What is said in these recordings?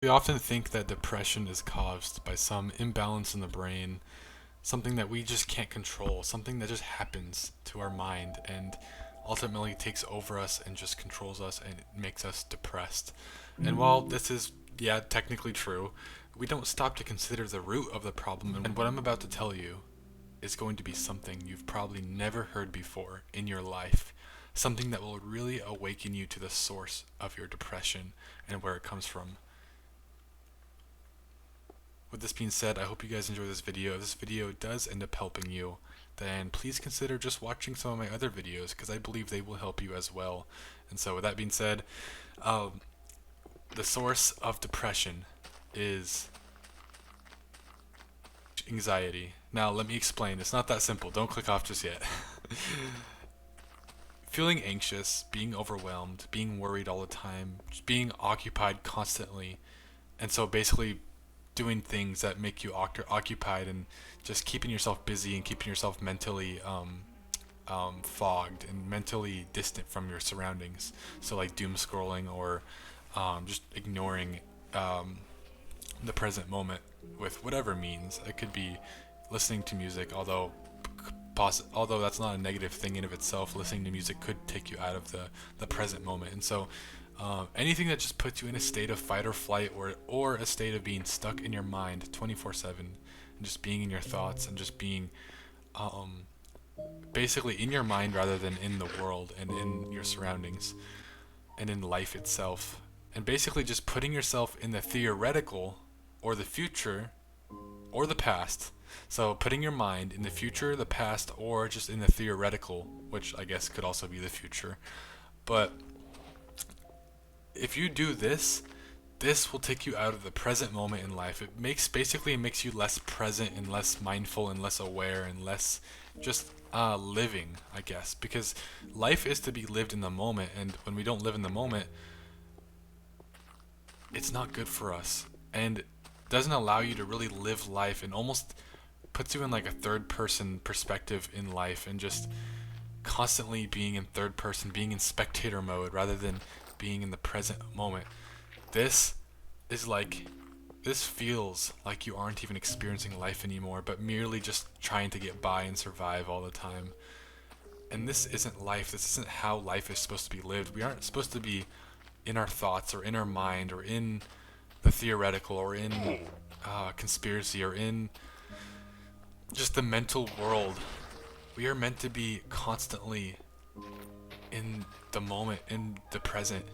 We often think that depression is caused by some imbalance in the brain, something that we just can't control, something that just happens to our mind and ultimately takes over us and just controls us and makes us depressed. And while this is, yeah, technically true, we don't stop to consider the root of the problem. And what I'm about to tell you is going to be something you've probably never heard before in your life. Something that will really awaken you to the source of your depression and where it comes from. With this being said, I hope you guys enjoy this video. If this video does end up helping you, then please consider just watching some of my other videos because I believe they will help you as well. And so with that being said, um, the source of depression is anxiety. Now let me explain. It's not that simple. Don't click off just yet. Feeling anxious, being overwhelmed, being worried all the time, just being occupied constantly, and so basically doing things that make you occupied and just keeping yourself busy and keeping yourself mentally fogged and mentally distant from your surroundings. So like doom scrolling or just ignoring the present moment with whatever means. It could be listening to music, although that's not a negative thing in of itself. Listening to music could take you out of the present moment, and so anything that just puts you in a state of fight or flight, or a state of being stuck in your mind 24/7, and just being in your thoughts and just being um, basically in your mind rather than in the world and in your surroundings and in life itself, and basically just putting yourself in the theoretical or the future or the past. So putting your mind in the future, the past, or just in the theoretical, which I guess could also be the future. But if you do this, this will take you out of the present moment in life. It makes you less present and less mindful and less aware and less just living, I guess, because life is to be lived in the moment, and when we don't live in the moment, it's not good for us, and doesn't allow you to really live life, and almost puts you in like a third person perspective in life, and just constantly being in third person, being in spectator mode rather than being in the present moment. This is like, this feels like you aren't even experiencing life anymore, but merely just trying to get by and survive all the time. And this isn't life. This isn't how life is supposed to be lived. We aren't supposed to be in our thoughts or in our mind or in the theoretical or in conspiracy or in just the mental world. We are meant to be constantly in the moment, in the present.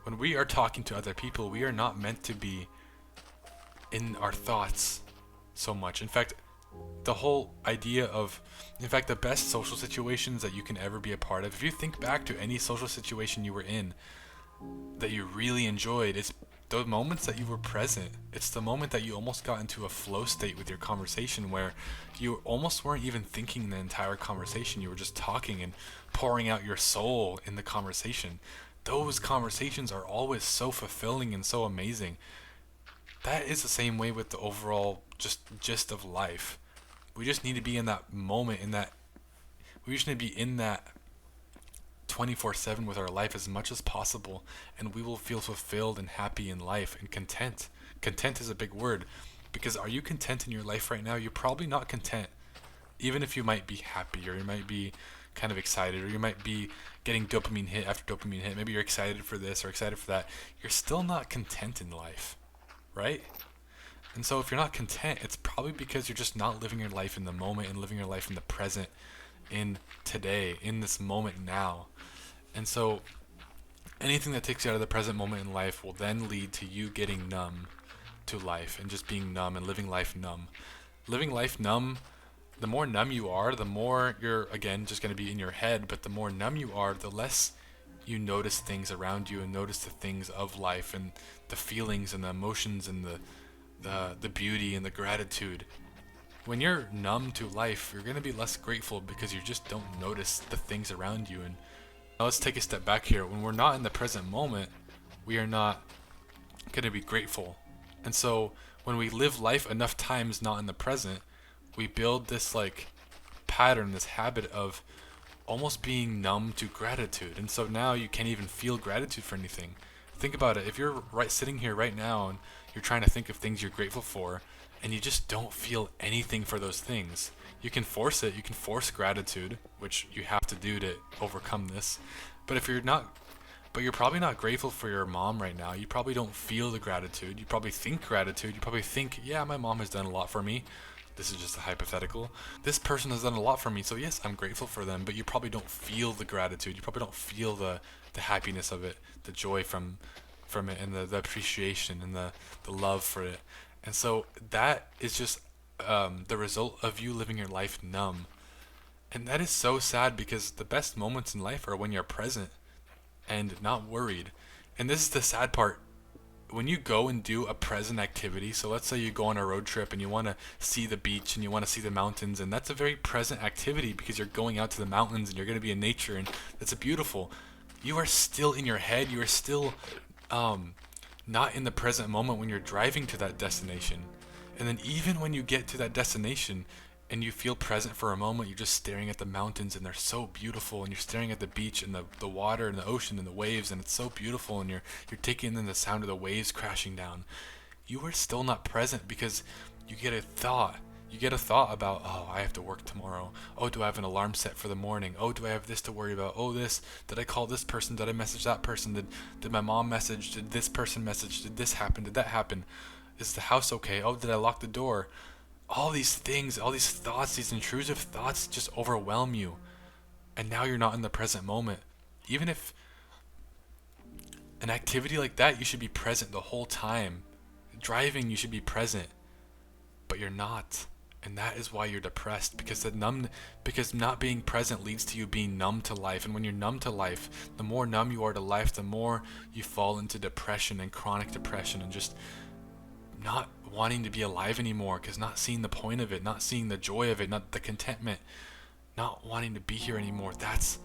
When we are talking to other people, we are not meant to be in our thoughts so much. In fact, the best social situations that you can ever be a part of, if you think back to any social situation you were in that you really enjoyed, it's those moments that you were present. It's the moment that you almost got into a flow state with your conversation where you almost weren't even thinking the entire conversation. You were just talking and pouring out your soul in the conversation. Those conversations are always so fulfilling and so amazing. That is the same way with the overall just gist of life. We just need to be in that moment, we just need to be in that 24/7 with our life as much as possible, and we will feel fulfilled and happy in life and content. Content is a big word, because are you content in your life right now? You're probably not content, even if you might be happy, or you might be kind of excited, or you might be getting dopamine hit after dopamine hit. Maybe you're excited for this or excited for that. You're still not content in life, right? And so if you're not content, it's probably because you're just not living your life in the moment and living your life in the present, in today, in this moment now. And so anything that takes you out of the present moment in life will then lead to you getting numb to life and just being numb and living life numb. Living life numb, the more numb you are, the more you're, again, just going to be in your head, but the more numb you are, the less you notice things around you and notice the things of life and the feelings and the emotions and the beauty and the gratitude. When you're numb to life, you're going to be less grateful because you just don't notice the things around you. And now let's take a step back here. When we're not in the present moment, we are not going to be grateful. And so when we live life enough times not in the present, we build this like pattern, this habit of almost being numb to gratitude. And so now you can't even feel gratitude for anything. Think about it. If you're right sitting here right now and you're trying to think of things you're grateful for, and you just don't feel anything for those things, you can force it. You can force gratitude, which you have to do to overcome this. But if you're not, but you're probably not grateful for your mom right now. You probably don't feel the gratitude. You probably think gratitude. You probably think, yeah, my mom has done a lot for me. This is just a hypothetical. This person has done a lot for me, so yes, I'm grateful for them, but you probably don't feel the gratitude. You probably don't feel the happiness of it, the joy from it, and the appreciation and the love for it. And so that is just the result of you living your life numb. And that is so sad because the best moments in life are when you're present and not worried. And this is the sad part. When you go and do a present activity, so let's say you go on a road trip and you want to see the beach and you want to see the mountains, and that's a very present activity because you're going out to the mountains and you're going to be in nature, and that's a beautiful. You are still in your head. You are still not in the present moment when you're driving to that destination. And then even when you get to that destination and you feel present for a moment, you're just staring at the mountains and they're so beautiful, and you're staring at the beach and the water and the ocean and the waves, and it's so beautiful, and you're taking in the sound of the waves crashing down. You are still not present because you get a thought. You get a thought about, oh, I have to work tomorrow. Oh, do I have an alarm set for the morning? Oh, do I have this to worry about? Oh, this. Did I call this person? Did I message that person? Did my mom message? Did this person message? Did this happen? Did that happen? Is the house okay? Oh, did I lock the door? All these things, all these thoughts, these intrusive thoughts just overwhelm you. And now you're not in the present moment. Even if an activity like that, you should be present the whole time. Driving, you should be present. But you're not. And that is why you're depressed, because because not being present leads to you being numb to life. And when you're numb to life, the more numb you are to life, the more you fall into depression and chronic depression and just not wanting to be alive anymore, because not seeing the point of it, not seeing the joy of it, not the contentment, not wanting to be here anymore. That's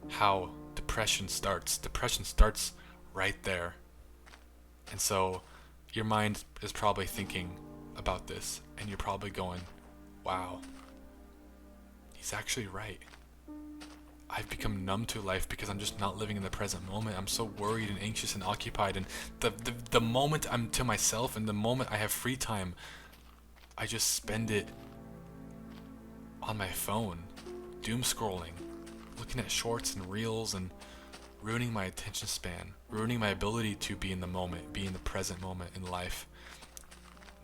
how depression starts. Depression starts right there. And so your mind is probably thinking about this, and you're probably going, wow, he's actually right. I've become numb to life because I'm just not living in the present moment. I'm so worried and anxious and occupied, and the moment I'm to myself and the moment I have free time, I just spend it on my phone, doom scrolling, looking at shorts and reels, and ruining my attention span, ruining my ability to be in the moment, be in the present moment in life.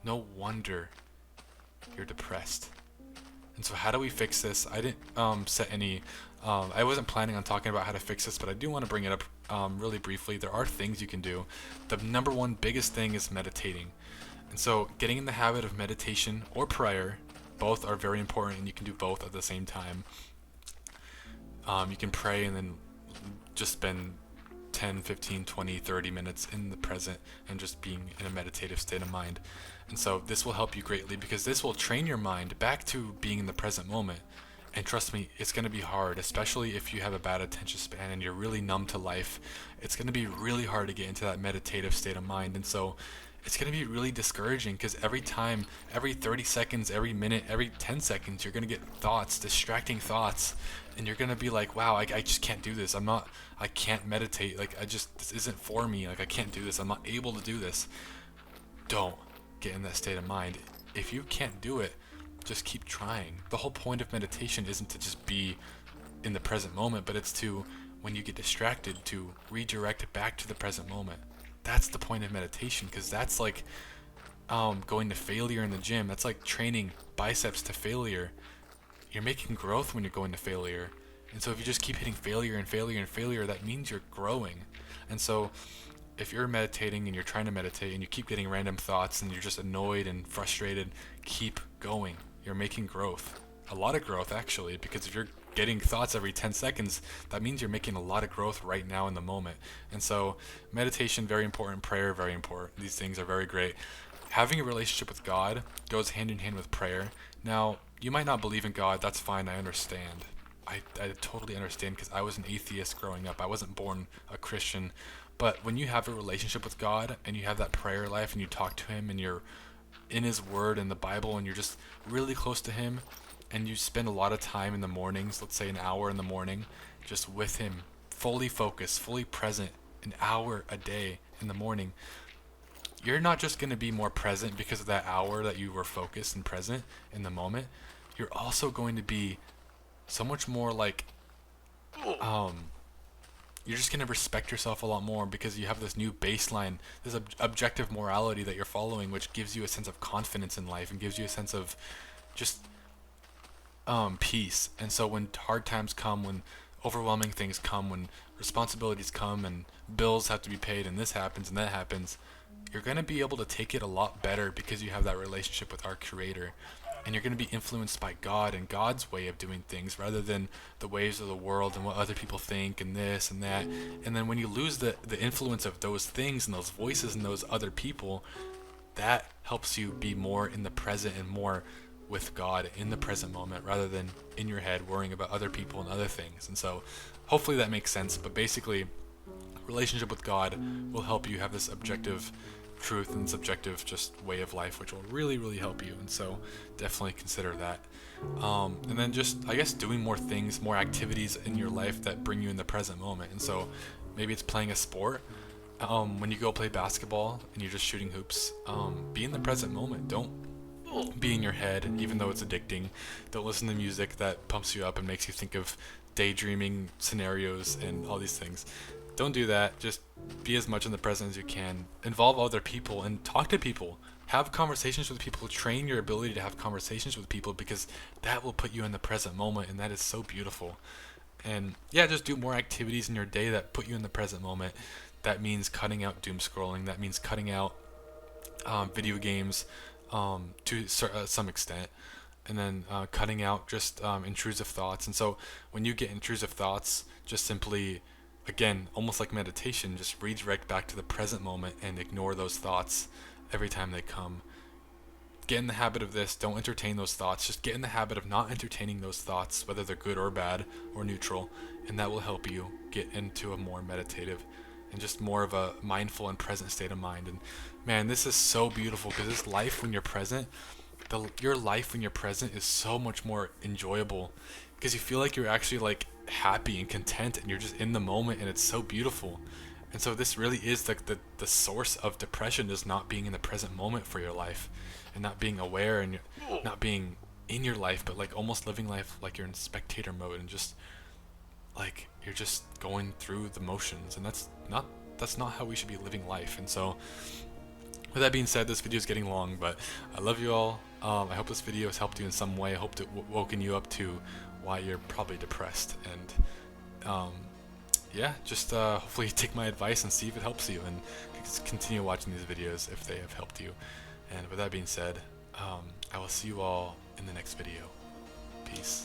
No wonder you're depressed. And so how do we fix this? I didn't set any, I wasn't planning on talking about how to fix this, but I do want to bring it up really briefly. There are things you can do. The number one biggest thing is meditating. And so getting in the habit of meditation or prayer, both are very important, and you can do both at the same time. You can pray and then just spend 10, 15, 20, 30 minutes in the present and just being in a meditative state of mind. And so this will help you greatly because this will train your mind back to being in the present moment. And trust me, it's going to be hard, especially if you have a bad attention span and you're really numb to life. It's going to be really hard to get into that meditative state of mind. And so it's going to be really discouraging because every time, every 30 seconds, every minute, every 10 seconds, you're going to get thoughts, distracting thoughts. And you're going to be like, wow, I just can't do this. I can't meditate. This isn't for me. I can't do this. I'm not able to do this. Don't get in that state of mind. If you can't do it, just keep trying. The whole point of meditation isn't to just be in the present moment, but it's to, when you get distracted, to redirect it back to the present moment. That's the point of meditation, because that's like going to failure in the gym. That's like training biceps to failure. You're making growth when you're going to failure. And so if you just keep hitting failure and failure and failure, that means you're growing. And so if you're meditating and you're trying to meditate and you keep getting random thoughts and you're just annoyed and frustrated, keep going. You're making growth. A lot of growth, actually, because if you're getting thoughts every 10 seconds, that means you're making a lot of growth right now in the moment. And so meditation, very important. Prayer, very important. These things are very great. Having a relationship with God goes hand in hand with prayer. Now, you might not believe in God. That's fine. I understand. I totally understand, because I was an atheist growing up. I wasn't born a Christian. But when you have a relationship with God and you have that prayer life and you talk to Him and you're in His Word and the Bible and you're just really close to Him and you spend a lot of time in the mornings, let's say an hour in the morning, just with Him, fully focused, fully present an hour a day in the morning, you're not just going to be more present because of that hour that you were focused and present in the moment. You're also going to be so much more like, you're just going to respect yourself a lot more because you have this new baseline, this objective morality that you're following, which gives you a sense of confidence in life and gives you a sense of just peace. And so when hard times come, when overwhelming things come, when responsibilities come and bills have to be paid and this happens and that happens, you're going to be able to take it a lot better because you have that relationship with our Creator. And you're going to be influenced by God and God's way of doing things rather than the ways of the world and what other people think and this and that. And then when you lose the influence of those things and those voices and those other people, that helps you be more in the present and more with God in the present moment rather than in your head worrying about other people and other things. And so hopefully that makes sense. But basically, relationship with God will help you have this objective truth and subjective just way of life, which will really, really help you. And so definitely consider that. And then just, I guess, doing more things, more activities in your life that bring you in the present moment. And so maybe it's playing a sport. When you go play basketball and you're just shooting hoops, be in the present moment. Don't be in your head, even though it's addicting. Don't listen to music that pumps you up and makes you think of daydreaming scenarios and all these things. Don't do that. Just be as much in the present as you can. Involve other people and talk to people. Have conversations with people. Train your ability to have conversations with people because that will put you in the present moment, and that is so beautiful. And yeah, just do more activities in your day that put you in the present moment. That means cutting out doom scrolling. That means cutting out video games to some extent. And then cutting out just intrusive thoughts. And so when you get intrusive thoughts, just simply, again, almost like meditation, just redirect back to the present moment and ignore those thoughts every time they come. Get in the habit of this. Don't entertain those thoughts. Just get in the habit of not entertaining those thoughts, whether they're good or bad or neutral, and that will help you get into a more meditative and just more of a mindful and present state of mind. And man, this is so beautiful because this life when you're present, your life when you're present is so much more enjoyable because you feel like you're actually like happy and content and you're just in the moment, and it's so beautiful. And so this really is like the source of depression, is not being in the present moment for your life and not being aware and not being in your life, but like almost living life like you're in spectator mode and just like you're just going through the motions. And that's not how we should be living life. And so with that being said, this video is getting long, but I love you all. I hope this video has helped you in some way. I hope it woken you up to why you're probably depressed. And yeah, just hopefully take my advice and see if it helps you, and continue watching these videos if they have helped you. And with that being said, I will see you all in the next video. Peace.